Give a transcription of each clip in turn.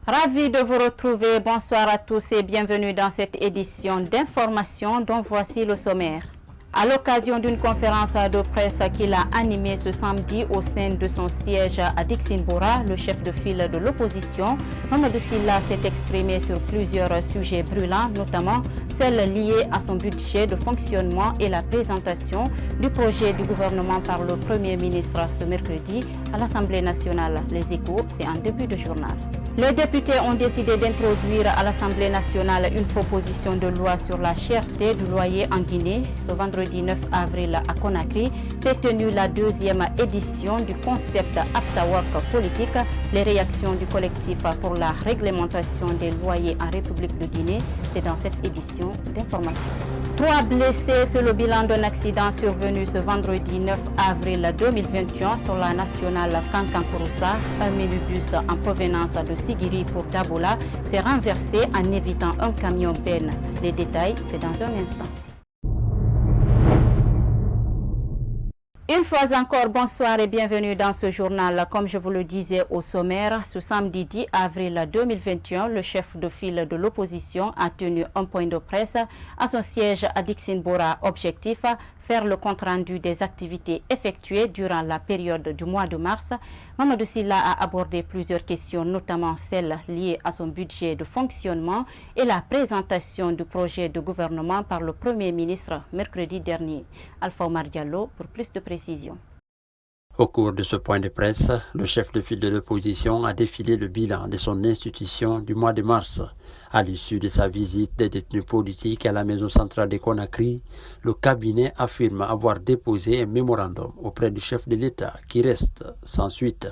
Ravi de vous retrouver. Bonsoir à tous et bienvenue dans cette édition d'information dont voici le sommaire. À l'occasion d'une conférence de presse qu'il a animée ce samedi au sein de son siège à Dixinbora, le chef de file de l'opposition, Mamadou Sylla, s'est exprimé sur plusieurs sujets brûlants, notamment celles liées à son budget de fonctionnement et la présentation du projet du gouvernement par le Premier ministre ce mercredi à l'Assemblée nationale. Les Échos, c'est en début de journal. Les députés ont décidé d'introduire à l'Assemblée nationale une proposition de loi sur la cherté du loyer en Guinée. Ce vendredi 9 avril à Conakry s'est tenue la deuxième édition du concept After Work politique. Les réactions du collectif pour la réglementation des loyers en République de Guinée, c'est dans cette édition d'information. 3 blessés, c'est le bilan d'un accident survenu ce vendredi 9 avril 2021 sur la nationale Kankankouroussa. Un minibus en provenance de Sigiri pour Dabola s'est renversé en évitant un camion Ben. Les détails, c'est dans un instant. Une fois encore, bonsoir et bienvenue dans ce journal. Comme je vous le disais au sommaire, ce samedi 10 avril 2021, le chef de file de l'opposition a tenu un point de presse à son siège à Dixinbora. Objectif, faire le compte-rendu des activités effectuées durant la période du mois de mars. Mamadou Sylla a abordé plusieurs questions, notamment celles liées à son budget de fonctionnement et la présentation du projet de gouvernement par le Premier ministre mercredi dernier. Alpha Omar Diallo pour plus de précisions. Au cours de ce point de presse, le chef de file de l'opposition a défilé le bilan de son institution du mois de mars. À l'issue de sa visite des détenus politiques à la maison centrale de Conakry, le cabinet affirme avoir déposé un mémorandum auprès du chef de l'État qui reste sans suite.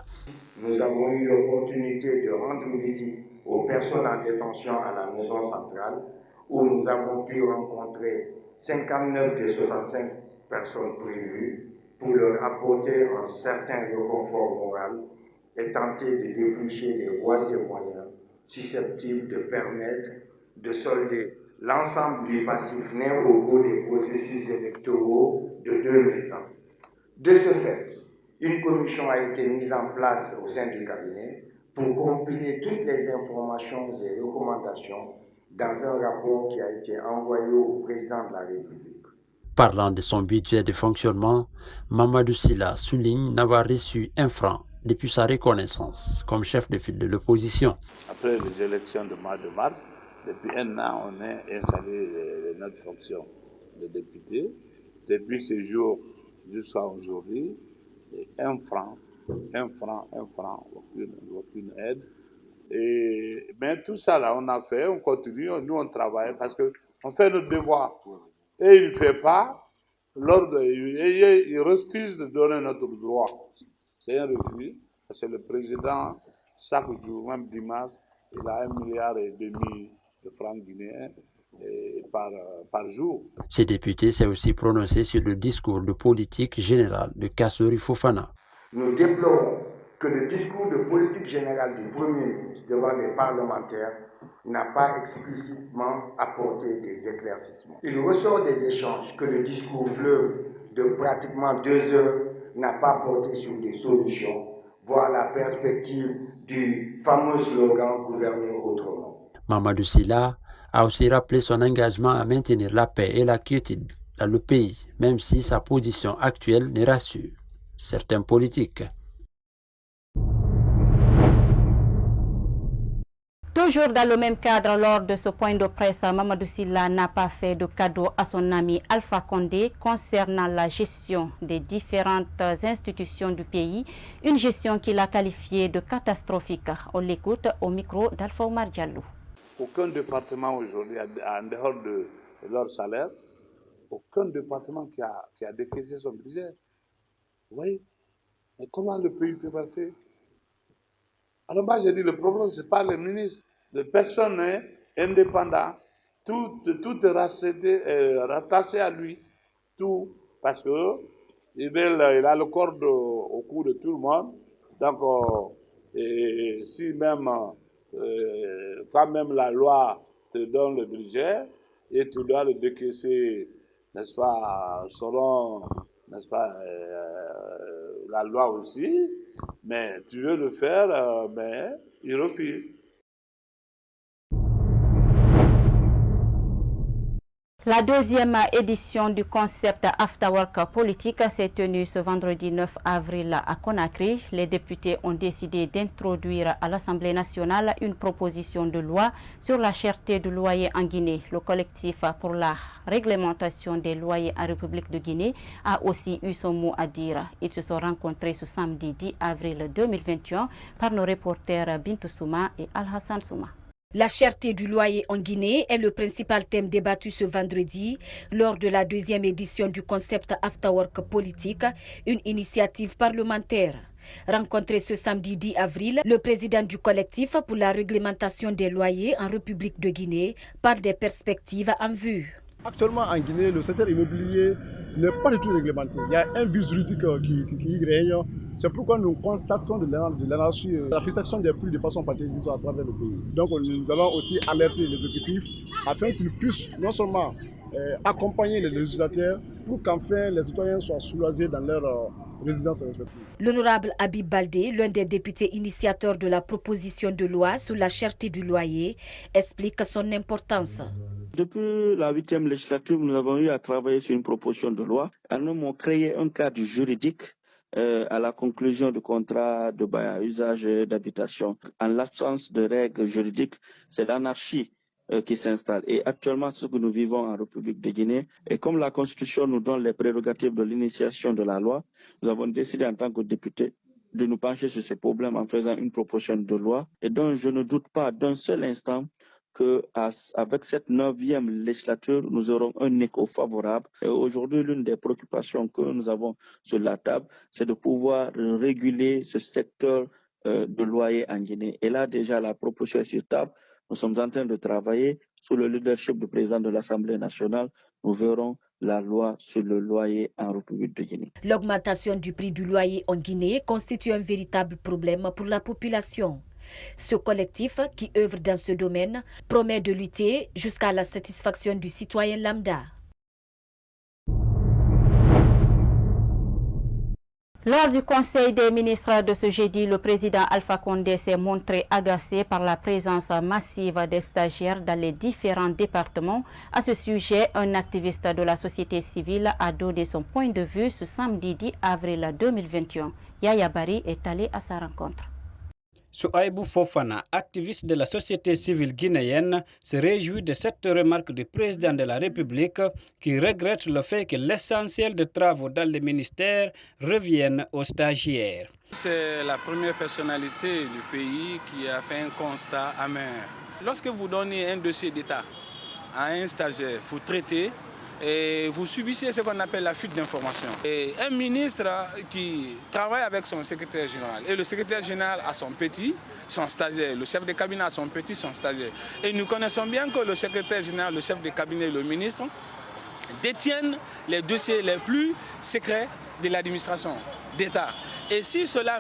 Nous avons eu l'opportunité de rendre visite aux personnes en détention à la maison centrale où nous avons pu rencontrer 59 des 65 personnes prévues pour leur apporter un certain réconfort moral et tenter de défricher les voies et moyens susceptibles de permettre de solder l'ensemble du passif né au cours des processus électoraux de 2020. De ce fait, une commission a été mise en place au sein du cabinet pour compiler toutes les informations et recommandations dans un rapport qui a été envoyé au président de la République. Parlant de son budget de fonctionnement, Mamadou Sylla souligne n'avoir reçu un franc depuis sa reconnaissance comme chef de file de l'opposition. Après les élections du mois de mars, depuis un an, on est installé dans notre fonction de député. Depuis ce jour jusqu'à aujourd'hui, un franc, aucune aide. Mais tout ça là, on a fait, on continue, nous on travaille parce qu'on fait notre devoir. Et il ne fait pas, il refuse de donner notre droit. C'est un refus, parce que le président, chaque jour, même dimanche, il a 1,5 milliard de francs guinéens par jour. Ce député s'est aussi prononcé sur le discours de politique générale de Kassory Fofana. Nous déplorons que le discours de politique générale du Premier ministre devant les parlementaires n'a pas explicitement apporté des éclaircissements. Il ressort des échanges que le discours fleuve de pratiquement 2 heures n'a pas porté sur des solutions, voire la perspective du fameux slogan « Gouverner autrement ». Mamadou Sylla a aussi rappelé son engagement à maintenir la paix et la quiétude dans le pays, même si sa position actuelle ne rassure certains politiques. Toujours dans le même cadre, lors de ce point de presse, Mamadou Sylla n'a pas fait de cadeau à son ami Alpha Condé concernant la gestion des différentes institutions du pays, une gestion qu'il a qualifiée de catastrophique. On l'écoute au micro d'Alpha Omar Diallo. Aucun département aujourd'hui, en dehors de leur salaire, aucun département qui a décaissé son budget. Vous voyez? Mais comment le pays peut passer? Alors moi j'ai dit le problème, ce n'est pas les ministres. Les personnes indépendantes, tout est rattaché à lui. Tout, parce qu'il a le corps au cou de tout le monde. Donc, si même, quand même la loi te donne le budget, et tu dois le décaisser, n'est-ce pas, selon, n'est-ce pas, la loi aussi, mais tu veux le faire, mais il refuse. La deuxième édition du concept Afterwork politique s'est tenue ce vendredi 9 avril à Conakry. Les députés ont décidé d'introduire à l'Assemblée nationale une proposition de loi sur la cherté du loyer en Guinée. Le collectif pour la réglementation des loyers en République de Guinée a aussi eu son mot à dire. Ils se sont rencontrés ce samedi 10 avril 2021 par nos reporters Bintou Souma et Al-Hassan Souma. La cherté du loyer en Guinée est le principal thème débattu ce vendredi lors de la deuxième édition du concept Afterwork politique, une initiative parlementaire. Rencontré ce samedi 10 avril, le président du collectif pour la réglementation des loyers en République de Guinée parle des perspectives en vue. Actuellement en Guinée, le secteur immobilier n'est pas du tout réglementé. Il y a un vide juridique qui y règne. C'est pourquoi nous constatons de l'anarchie, la fixation des prix de façon fantaisiste à travers le pays. Donc nous allons aussi alerter les exécutifs afin qu'ils puissent non seulement accompagner les législateurs pour qu'enfin les citoyens soient soulagés dans leur résidence respective. L'honorable Habib Baldé, l'un des députés initiateurs de la proposition de loi sur la cherté du loyer, explique son importance. Depuis la 8e législature, nous avons eu à travailler sur une proposition de loi. Nous avons créé un cadre juridique à la conclusion du contrat de bail à usage d'habitation. En l'absence de règles juridiques, c'est l'anarchie qui s'installe. Et actuellement, ce que nous vivons en République de Guinée, et comme la Constitution nous donne les prérogatives de l'initiation de la loi, nous avons décidé en tant que députés de nous pencher sur ce problème en faisant une proposition de loi. Et donc, je ne doute pas d'un seul instant qu'avec cette 9e législature, nous aurons un écho favorable. Et aujourd'hui, l'une des préoccupations que nous avons sur la table, c'est de pouvoir réguler ce secteur de loyer en Guinée. Et là, déjà, la proposition est sur table. Nous sommes en train de travailler sous le leadership du président de l'Assemblée nationale. Nous verrons la loi sur le loyer en République de Guinée. L'augmentation du prix du loyer en Guinée constitue un véritable problème pour la population. Ce collectif, qui œuvre dans ce domaine, promet de lutter jusqu'à la satisfaction du citoyen lambda. Lors du Conseil des ministres de ce jeudi, le président Alpha Condé s'est montré agacé par la présence massive des stagiaires dans les différents départements. À ce sujet, un activiste de la société civile a donné son point de vue ce samedi 10 avril 2021. Yaya Bari est allé à sa rencontre. Souaïbou Fofana, activiste de la société civile guinéenne, se réjouit de cette remarque du président de la République qui regrette le fait que l'essentiel des travaux dans les ministères reviennent aux stagiaires. C'est la première personnalité du pays qui a fait un constat amer. Lorsque vous donnez un dossier d'État à un stagiaire pour traiter, et vous subissez ce qu'on appelle la fuite d'information. Et un ministre qui travaille avec son secrétaire général, et le secrétaire général a son petit, son stagiaire, le chef de cabinet a son petit, son stagiaire. Et nous connaissons bien que le secrétaire général, le chef de cabinet et le ministre détiennent les dossiers les plus secrets de l'administration d'État. Et si ceux-ci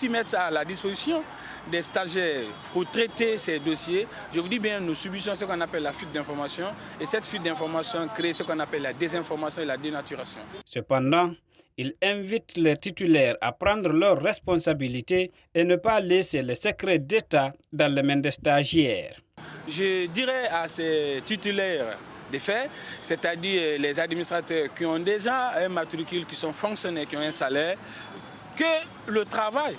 mettent ça à la disposition des stagiaires pour traiter ces dossiers, je vous dis bien, nous subissons ce qu'on appelle la fuite d'information. Et cette fuite d'information crée ce qu'on appelle la désinformation et la dénaturation. Cependant, il invite les titulaires à prendre leurs responsabilités et ne pas laisser les secrets d'État dans les mains des stagiaires. Je dirais à ces titulaires des faits, c'est-à-dire les administrateurs qui ont déjà un matricule, qui sont fonctionnaires, qui ont un salaire, que le travail,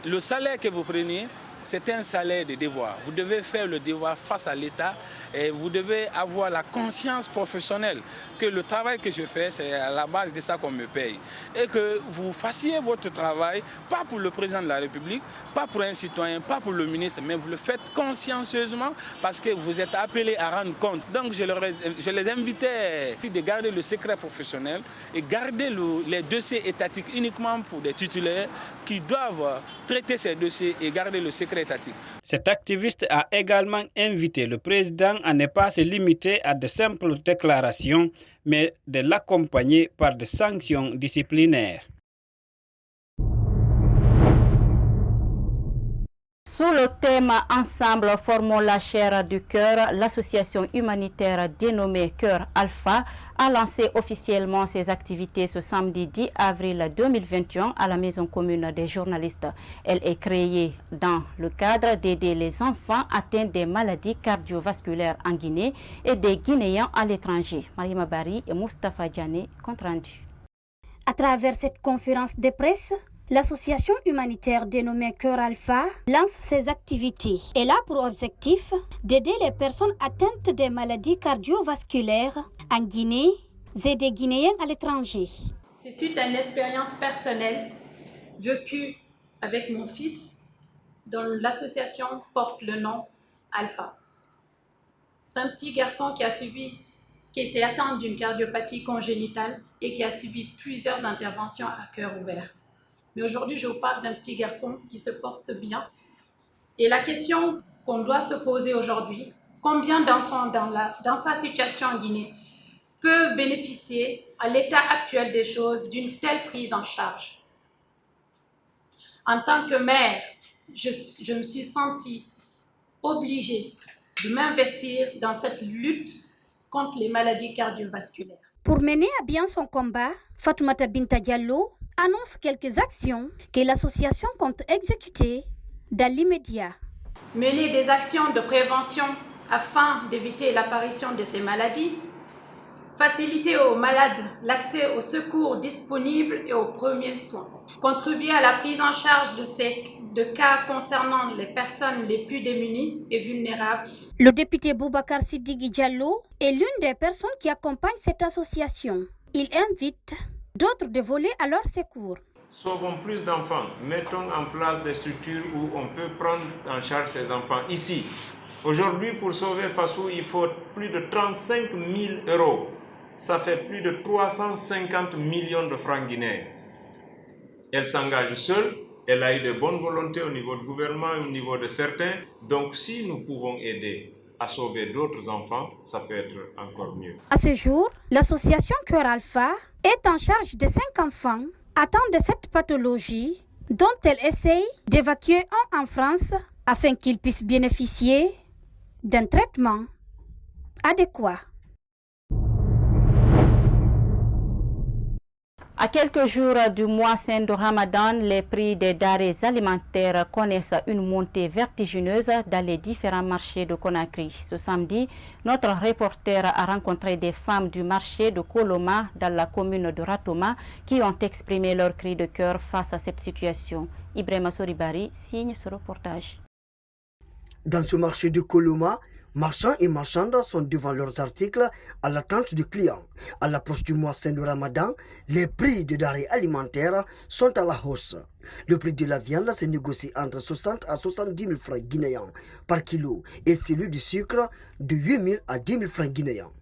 le salaire que vous prenez, c'est un salaire de devoir. Vous devez faire le devoir face à l'État et vous devez avoir la conscience professionnelle que le travail que je fais, c'est à la base de ça qu'on me paye. Et que vous fassiez votre travail, pas pour le président de la République, pas pour un citoyen, pas pour le ministre, mais vous le faites consciencieusement parce que vous êtes appelés à rendre compte. Donc je les invitais de garder le secret professionnel et garder les dossiers étatiques uniquement pour des titulaires qui doivent traiter ces dossiers et garder le secret étatique. Cet activiste a également invité le président à ne pas se limiter à de simples déclarations, mais de l'accompagner par des sanctions disciplinaires. Sous le thème « Ensemble, formons la chair du cœur », l'association humanitaire dénommée Cœur Alpha a lancé officiellement ses activités ce samedi 10 avril 2021 à la Maison commune des journalistes. Elle est créée dans le cadre d'aider les enfants atteints des maladies cardiovasculaires en Guinée et des Guinéens à l'étranger. Mariama Bari et Moustapha Diané, compte rendu. À travers cette conférence de presse, l'association humanitaire dénommée Cœur Alpha lance ses activités. Elle a pour objectif d'aider les personnes atteintes des maladies cardiovasculaires en Guinée et des Guinéens à l'étranger. C'est suite à une expérience personnelle vécue avec mon fils dont l'association porte le nom Alpha. C'est un petit garçon qui était atteint d'une cardiopathie congénitale et qui a subi plusieurs interventions à cœur ouvert. Mais aujourd'hui, je vous parle d'un petit garçon qui se porte bien. Et la question qu'on doit se poser aujourd'hui, combien d'enfants dans sa situation en Guinée peuvent bénéficier, à l'état actuel des choses, d'une telle prise en charge? En tant que mère, je me suis sentie obligée de m'investir dans cette lutte contre les maladies cardiovasculaires. Pour mener à bien son combat, Fatoumata Binta Diallo annonce quelques actions que l'association compte exécuter dans l'immédiat. Mener des actions de prévention afin d'éviter l'apparition de ces maladies, faciliter aux malades l'accès aux secours disponibles et aux premiers soins, contribuer à la prise en charge de cas concernant les personnes les plus démunies et vulnérables. Le député Boubacar Sidiki Diallo est l'une des personnes qui accompagnent cette association. Il invite d'autres de voler à leur secours. Sauvons plus d'enfants. Mettons en place des structures où on peut prendre en charge ces enfants. Ici, aujourd'hui, pour sauver Fassou, il faut plus de 35 000 euros. Ça fait plus de 350 millions de francs guinéens. Elle s'engage seule. Elle a eu de bonnes volontés au niveau du gouvernement et au niveau de certains. Donc, si nous pouvons aider à sauver d'autres enfants, ça peut être encore mieux. À ce jour, l'association Cœur Alpha est en charge de 5 enfants atteints de cette pathologie dont elle essaye d'évacuer un en France afin qu'ils puissent bénéficier d'un traitement adéquat. À quelques jours du mois saint de Ramadan, les prix des denrées alimentaires connaissent une montée vertigineuse dans les différents marchés de Conakry. Ce samedi, notre reporter a rencontré des femmes du marché de Koloma dans la commune de Ratoma qui ont exprimé leur cri de cœur face à cette situation. Ibrahima Soribari signe ce reportage. Dans ce marché de Koloma, marchands et marchandes sont devant leurs articles à l'attente du client. À l'approche du mois saint de Ramadan, les prix des denrées alimentaires sont à la hausse. Le prix de la viande se négocie entre 60 à 70 000 francs guinéens par kilo et celui du sucre de 8 000 à 10 000 francs guinéens.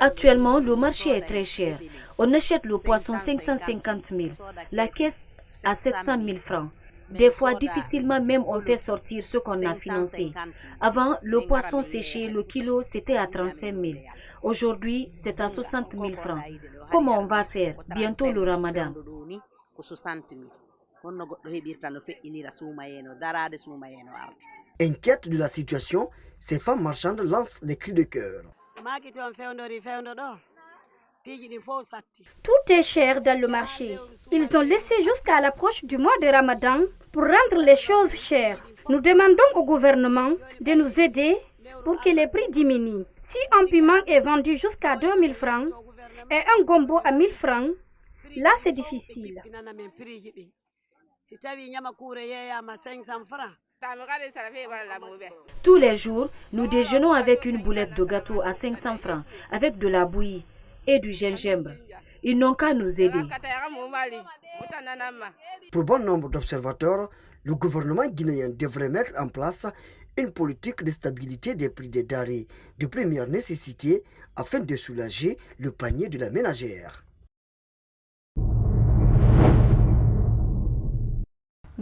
Actuellement, le marché est très cher. On achète le poisson 550 000, la caisse à 700 000 francs. Des fois, difficilement même, on fait sortir ce qu'on a financé. Avant, le poisson séché, le kilo, c'était à 35 000. Aujourd'hui, c'est à 60 000 francs. Comment on va faire? Bientôt le Ramadan. Inquiète de la situation, ces femmes marchandes lancent des cris de cœur. Tout est cher dans le marché. Ils ont laissé jusqu'à l'approche du mois de Ramadan pour rendre les choses chères. Nous demandons au gouvernement de nous aider pour que les prix diminuent. Si un piment est vendu jusqu'à 2000 francs et un gombo à 1000 francs, là c'est difficile. Tous les jours, nous déjeunons avec une boulette de gâteau à 500 francs, avec de la bouillie et du gingembre. Ils n'ont qu'à nous aider. Pour bon nombre d'observateurs, le gouvernement guinéen devrait mettre en place une politique de stabilité des prix des denrées de première nécessité afin de soulager le panier de la ménagère.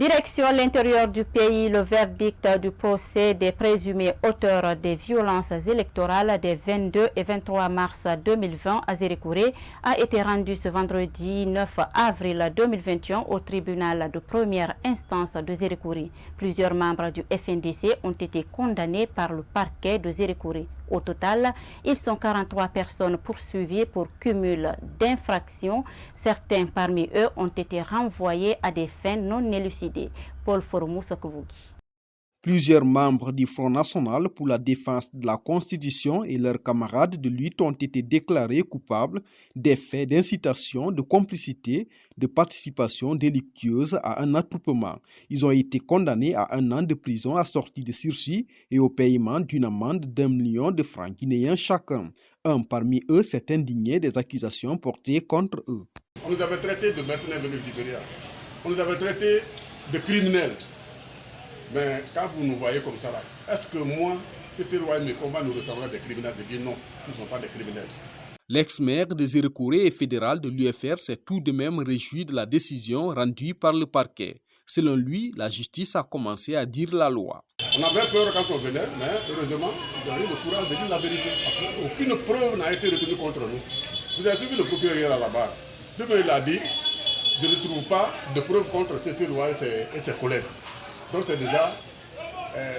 Direction l'intérieur du pays, le verdict du procès des présumés auteurs des violences électorales des 22 et 23 mars 2020 à Zérékouré a été rendu ce vendredi 9 avril 2021 au tribunal de première instance de Zérékouré. Plusieurs membres du FNDC ont été condamnés par le parquet de Zérékouré. Au total, ils sont 43 personnes poursuivies pour cumul d'infractions. Certains parmi eux ont été renvoyés à des fins non élucidées. Paul Formousokougi. Plusieurs membres du Front National pour la défense de la Constitution et leurs camarades de lutte ont été déclarés coupables des faits d'incitation, de complicité, de participation délictueuse à un attroupement. Ils ont été condamnés à 1 an de prison assorti de sursis et au paiement d'une amende d'1 million de francs guinéens chacun. Un parmi eux s'est indigné des accusations portées contre eux. On nous avait traités de mercenaires venus du Libéria. On nous avait traités de criminels. Mais quand vous nous voyez comme ça, est-ce que moi, si c'est roi mais qu'on va nous recevoir des criminels? Je dis non, nous ne sommes pas des criminels. L'ex-maire de Zérékouré et fédéral de l'UFR s'est tout de même réjoui de la décision rendue par le parquet. Selon lui, la justice a commencé à dire la loi. On avait peur quand on venait, mais heureusement, ils ont eu le courage de dire la vérité. Parce qu'aucune preuve n'a été retenue contre nous. Vous avez suivi le procureur à la barre. Lui, il a dit, je ne trouve pas de preuve contre Cécile Roy et ses collègues. Donc c'est déjà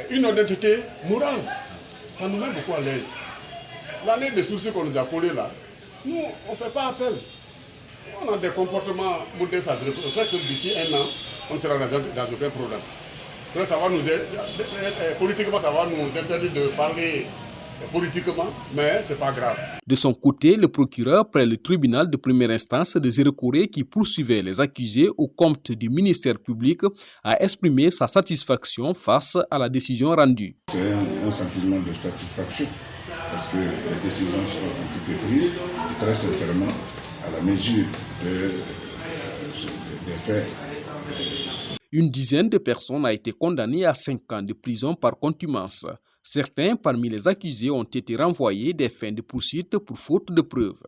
une honnêteté morale. Ça nous met beaucoup à l'aise. L'année de sourcils qu'on nous a collés là, nous, on ne fait pas appel. On a des comportements modestes à dire. On sait que d'ici 1 an, on ne sera dans aucun problème. Donc ça va nous politiquement, ça va nous interdire de parler politiquement, mais ce n'est pas grave. De son côté, le procureur près le tribunal de première instance de Zérékouré qui poursuivait les accusés au compte du ministère public a exprimé sa satisfaction face à la décision rendue. C'est un sentiment de satisfaction parce que les décisions ont été prises et très sincèrement à la mesure des faits. Une dizaine de personnes a été condamnées à 5 ans de prison par contumace. Certains parmi les accusés ont été renvoyés des fins de poursuite pour faute de preuves.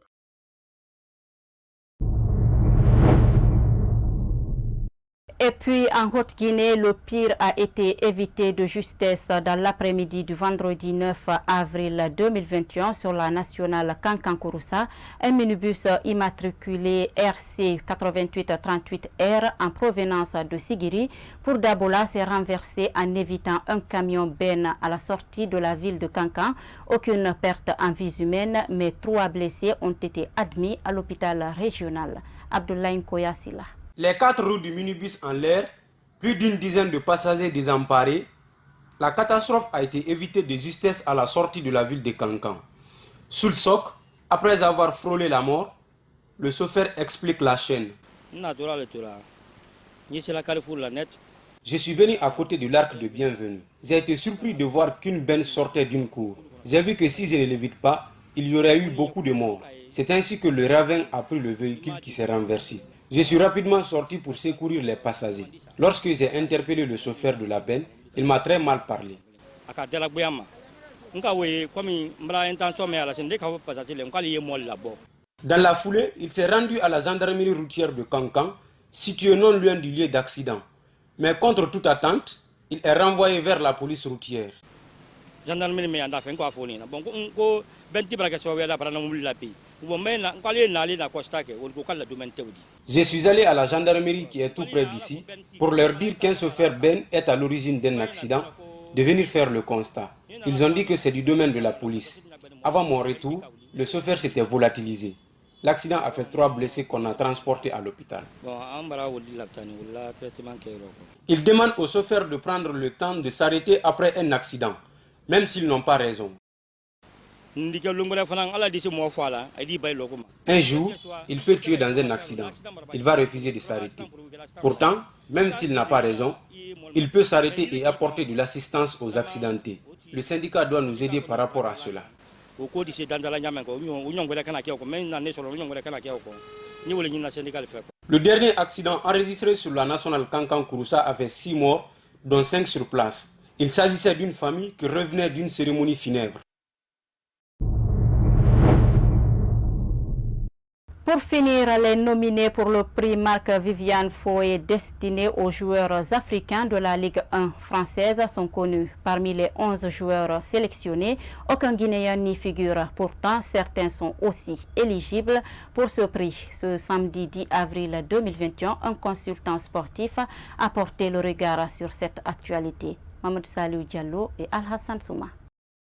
Et puis en Haute-Guinée, le pire a été évité de justesse dans l'après-midi du vendredi 9 avril 2021 sur la nationale Kankan-Kouroussa. Un minibus immatriculé RC 8838R en provenance de Sigiri pour Dabola s'est renversé en évitant un camion Ben à la sortie de la ville de Kankan. Aucune perte en vies humaines, mais 3 blessés ont été admis à l'hôpital régional. Abdoulaye Nkoyasila. Les 4 roues du minibus en l'air, plus d'une dizaine de passagers désemparés, la catastrophe a été évitée de justesse à la sortie de la ville de Kankan. Sous le soc, après avoir frôlé la mort, le chauffeur explique la chaîne. Je suis venu à côté de l'arc de bienvenue. J'ai été surpris de voir qu'une benne sortait d'une cour. J'ai vu que si je ne l'évite pas, il y aurait eu beaucoup de morts. C'est ainsi que le ravin a pris le véhicule qui s'est renversé. Je suis rapidement sorti pour secourir les passagers. Lorsque j'ai interpellé le chauffeur de la benne, il m'a très mal parlé. Dans la foulée, il s'est rendu à la gendarmerie routière de Kankan, située non loin du lieu d'accident. Mais contre toute attente, il est renvoyé vers la police routière. Je suis allé à la gendarmerie qui est tout près d'ici pour leur dire qu'un chauffeur Ben est à l'origine d'un accident, de venir faire le constat. Ils ont dit que c'est du domaine de la police. Avant mon retour, le chauffeur s'était volatilisé. L'accident a fait 3 blessés qu'on a transportés à l'hôpital. Ils demandent aux chauffeurs de prendre le temps de s'arrêter après un accident, même s'ils n'ont pas raison. Un jour, il peut tuer dans un accident. Il va refuser de s'arrêter. Pourtant, même s'il n'a pas raison, il peut s'arrêter et apporter de l'assistance aux accidentés. Le syndicat doit nous aider par rapport à cela. Le dernier accident enregistré sur la nationale Kankan-Kouroussa a fait 6 morts, dont 5 sur place. Il s'agissait d'une famille qui revenait d'une cérémonie funèbre. Pour finir, les nominés pour le prix Marc-Viviane Foé destiné aux joueurs africains de la Ligue 1 française sont connus. Parmi les 11 joueurs sélectionnés, aucun Guinéen n'y figure. Pourtant, certains sont aussi éligibles pour ce prix. Ce samedi 10 avril 2021, un consultant sportif a porté le regard sur cette actualité. Mamadou Salou Diallo et Al-Hassan Souma.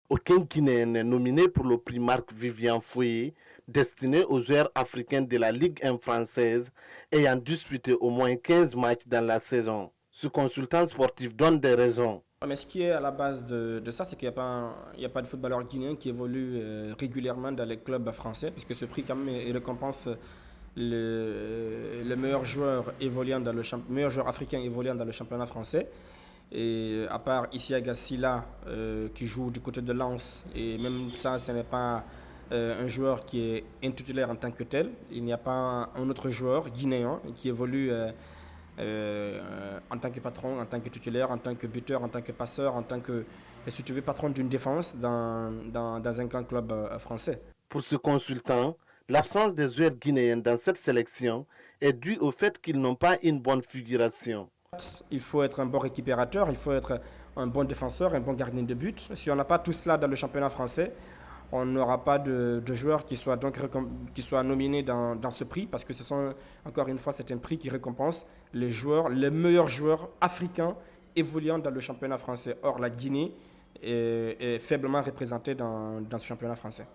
Aucun Guinéen n'est nominé pour le prix Marc-Viviane Foé destiné aux joueurs africains de la Ligue 1 française ayant disputé au moins 15 matchs dans la saison. Ce consultant sportif donne des raisons. Mais ce qui est à la base de ça, c'est qu'il n'y a pas de footballeur guinéen qui évolue régulièrement dans les clubs français, puisque ce prix quand même récompense le meilleur joueur africain évoluant dans le championnat français. Et à part Isiaga Silla qui joue du côté de Lens, et même ça, ce n'est pas un joueur qui est intitulaire en tant que tel. Il n'y a pas un autre joueur guinéen qui évolue en tant que patron, en tant que titulaire, en tant que buteur, en tant que passeur, en tant que, si tu veux, patron d'une défense dans un grand club français. Pour ce consultant, l'absence des joueurs guinéens dans cette sélection est due au fait qu'ils n'ont pas une bonne figuration. Il faut être un bon récupérateur, il faut être un bon défenseur, un bon gardien de but. Si on n'a pas tout cela dans le championnat français, on n'aura pas de joueurs qui soient nominés dans ce prix, parce que encore une fois, c'est un prix qui récompense les meilleurs joueurs africains évoluant dans le championnat français. Or, la Guinée est faiblement représentée dans ce championnat français.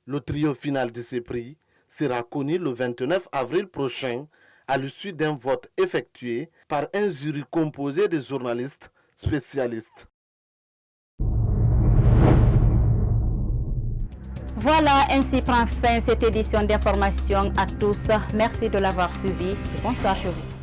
Le trio final de ce prix sera connu le 29 avril prochain à l'issue d'un vote effectué par un jury composé de journalistes spécialistes. Voilà, ainsi prend fin cette édition d'information à tous. Merci de l'avoir suivi. Bonsoir chez vous.